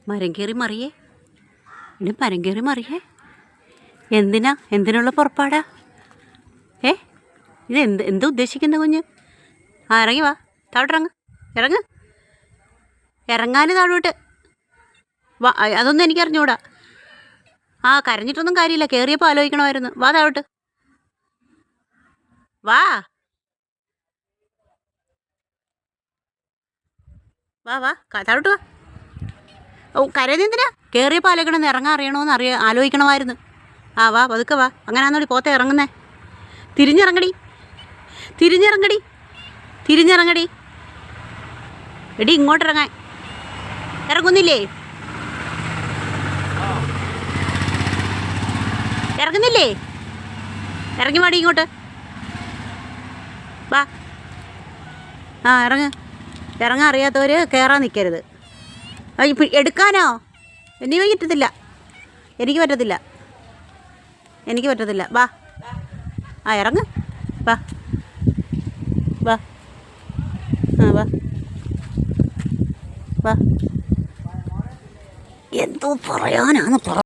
മരം കയറി മറിയേ, ഇനി മരം കയറി മറിയേ. എന്തിനുള്ള പുറപ്പാടാ? ഇത് എന്താ ഉദ്ദേശിക്കുന്ന കുഞ്ഞ്? ഇറങ്ങി വാ, താഴോട്ടിറങ്ങ്, ഇറങ്ങാൻ താഴോട്ട് വാ. അതൊന്നും എനിക്കറിഞ്ഞൂടാ. കരഞ്ഞിട്ടൊന്നും കാര്യമില്ല, കയറിയപ്പോൾ ആലോചിക്കണമായിരുന്നു. വാ താഴോട്ട് വാ, താഴോട്ട് വാ. കരയുന്നെന്തിനാ? കയറിയപ്പോൾ ആലോചിക്കണമെന്ന്, ഇറങ്ങാൻ അറിയണമെന്ന് ആലോചിക്കണമായിരുന്നു. വാ, പതുക്കെ വാ. അങ്ങനെയാണെന്നോടി പോത്തെ ഇറങ്ങുന്നേ. തിരിഞ്ഞിറങ്ങടി. എടി ഇങ്ങോട്ടിറങ്ങാൻ. ഇറങ്ങുന്നില്ലേ? ഇറങ്ങി വാടി ഇങ്ങോട്ട് വാ. ഇറങ്ങാൻ അറിയാത്തവർ കയറാൻ നിൽക്കരുത്. ഇപ്പം എടുക്കാനോ? എനിക്ക് പറ്റത്തില്ല. വാ, ഇറങ്ങ്. വാ. എന്തോ പറയാനാണ്